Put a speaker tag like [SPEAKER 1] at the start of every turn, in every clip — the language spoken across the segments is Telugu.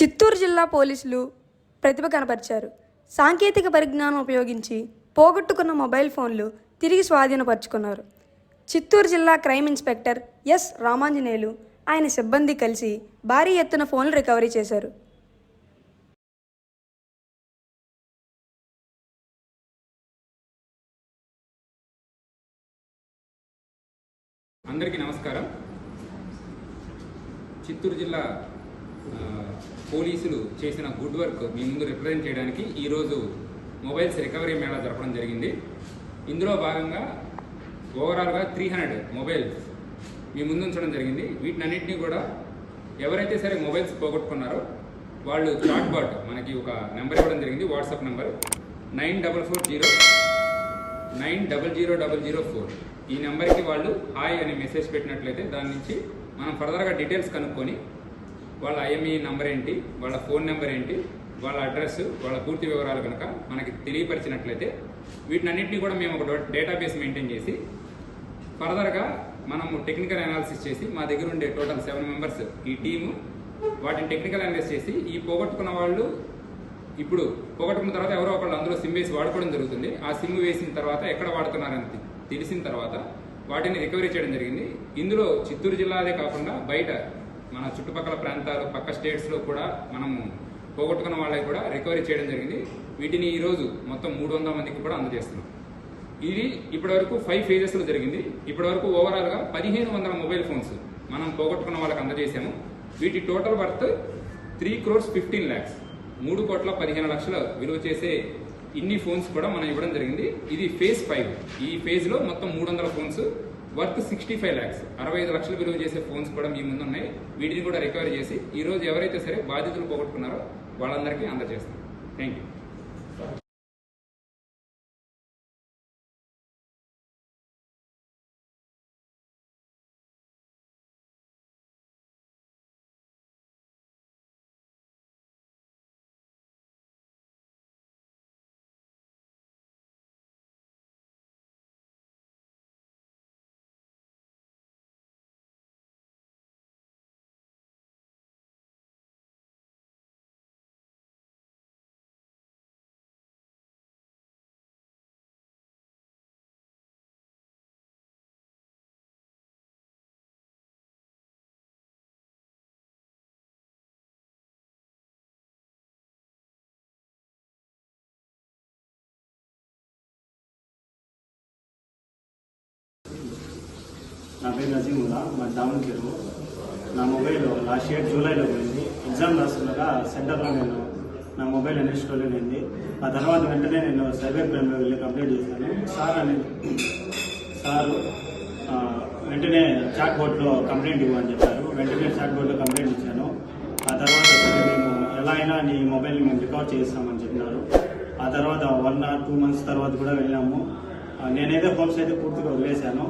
[SPEAKER 1] చిత్తూరు జిల్లా పోలీసులు ప్రతిభ కనపరిచారు. సాంకేతిక పరిజ్ఞానం ఉపయోగించి పోగొట్టుకున్న మొబైల్ ఫోన్లు తిరిగి స్వాధీనపరుచుకున్నారు. చిత్తూరు జిల్లా క్రైమ్ ఇన్స్పెక్టర్ ఎస్ రామాంజనేయులు ఆయన సిబ్బంది కలిసి భారీ ఎత్తున ఫోన్లు రికవరీ చేశారు.
[SPEAKER 2] అందరికీ నమస్కారం. చిత్తూరు జిల్లా పోలీసులు చేసిన గుడ్ వర్క్ మీ ముందు రిప్రజెంట్ చేయడానికి ఈరోజు మొబైల్స్ రికవరీ మేళా జరపడం జరిగింది. ఇందులో భాగంగా ఓవరాల్గా 300 మొబైల్స్ మీ ముందు ఉంచడం జరిగింది. వీటినన్నింటినీ కూడా ఎవరైతే సరే మొబైల్స్ పోగొట్టుకున్నారో వాళ్ళు చాట్ బాట్ మనకి ఒక నెంబర్ ఇవ్వడం జరిగింది. WhatsApp number 9440900004. ఈ నెంబర్కి వాళ్ళు హాయ్ అని మెసేజ్ పెట్టినట్లయితే దాని నుంచి మనం ఫర్దర్గా డీటెయిల్స్ కనుక్కొని వాళ్ళ ఐఎంఈ నెంబర్ ఏంటి, వాళ్ళ ఫోన్ నెంబర్ ఏంటి, వాళ్ళ అడ్రస్, వాళ్ళ పూర్తి వివరాలు కనుక మనకి తెలియపరిచినట్లయితే వీటినన్నింటినీ కూడా మేము ఒక డేటాబేస్ మెయింటైన్ చేసి ఫర్దర్గా మనము టెక్నికల్ అనాలిసిస్ చేసి మా దగ్గర ఉండే టోటల్ 7 మెంబర్స్ ఈ టీము వాటిని టెక్నికల్ అనాలిసిస్ చేసి ఈ పోగొట్టుకున్న వాళ్ళు ఇప్పుడు పోగొట్టుకున్న తర్వాత ఎవరో ఒకళ్ళు అందులో సిమ్ వేసి వాడుకోవడం జరుగుతుంది. ఆ సిమ్ వేసిన తర్వాత ఎక్కడ వాడుతున్నారని తెలిసిన తర్వాత వాటిని రికవరీ చేయడం జరిగింది. ఇందులో చిత్తూరు జిల్లాదే కాకుండా బయట మన చుట్టుపక్కల ప్రాంతాలు పక్క స్టేట్స్లో కూడా మనము పోగొట్టుకున్న వాళ్ళకి కూడా రికవరీ చేయడం జరిగింది. వీటిని ఈరోజు మొత్తం 300 మందికి కూడా అందజేస్తున్నాం. ఇది ఇప్పటివరకు 5 ఫేజెస్లో జరిగింది. ఇప్పటివరకు ఓవరాల్గా 1500 మొబైల్ ఫోన్స్ మనం పోగొట్టుకున్న వాళ్ళకి అందజేసాము. వీటి టోటల్ వర్త్ 3,15,00,000 3,15,00,000 విలువ చేసే ఇన్ని ఫోన్స్ కూడా మనం ఇవ్వడం జరిగింది. ఇది ఫేజ్ 5. ఈ ఫేజ్లో మొత్తం 300 ఫోన్స్ వర్త్ 65 lakhs 65 లక్షలు విలువ చేసే ఫోన్స్ కూడా మీ ముందు ఉన్నాయి. వీటిని కూడా రికవరీ చేసి ఈరోజు ఎవరైతే సరే బాధితులు పోగొట్టుకున్నారో వాళ్ళందరికీ అందజేస్తాం. Thank you.
[SPEAKER 3] నా పేరు నజీముల్లా, మా దామన్ చెరువు. నా మొబైల్ లాస్ట్ ఇయర్ జూలైలో పోయింది. ఎగ్జామ్ రాస్తుండగా సెంటర్లో నేను నా మొబైల్ అనేది స్టోలెన్ అయింది. ఆ తర్వాత వెంటనే నేను సైబర్ క్రైమ్లో వెళ్ళి కంప్లైంట్ చేశాను. సారు వెంటనే చాట్ బోర్డ్లో కంప్లైంట్ ఇవ్వమని చెప్పారు. వెంటనే చాట్ బోర్డ్లో కంప్లైంట్ ఇచ్చాను. ఆ తర్వాత మేము ఎలా అయినా నీ మొబైల్ని మేము రికవర్ చేస్తామని చెప్పినారు. ఆ తర్వాత 1 or 2 months తర్వాత కూడా వెళ్ళాము. నేనైతే హోప్స్ అయితే పూర్తిగా వదిలేశాను.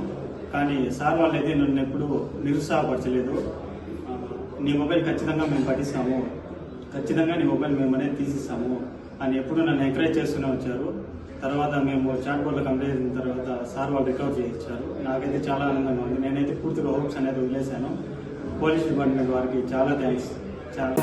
[SPEAKER 3] కానీ సార్ వాళ్ళు అయితే నన్ను ఎప్పుడు నిరుత్సాహపరచలేదు. నీ మొబైల్ ఖచ్చితంగా మేము పట్టిస్తాము, ఖచ్చితంగా నీ మొబైల్ మేము అనేది తీసిస్తాము అని ఎప్పుడు నన్ను ఎంకరేజ్ చేస్తూనే వచ్చారు. తర్వాత మేము చాట్ బోర్డ్లో కంప్లైంట్ అయిన తర్వాత సార్ వాళ్ళు రికవర్ చేయించారు. నాకైతే చాలా ఆనందంగా ఉంది. నేనైతే పూర్తిగా హోప్స్ అనేది వదిలేశాను. పోలీస్ డిపార్ట్మెంట్ వారికి చాలా థ్యాంక్స్. చాలా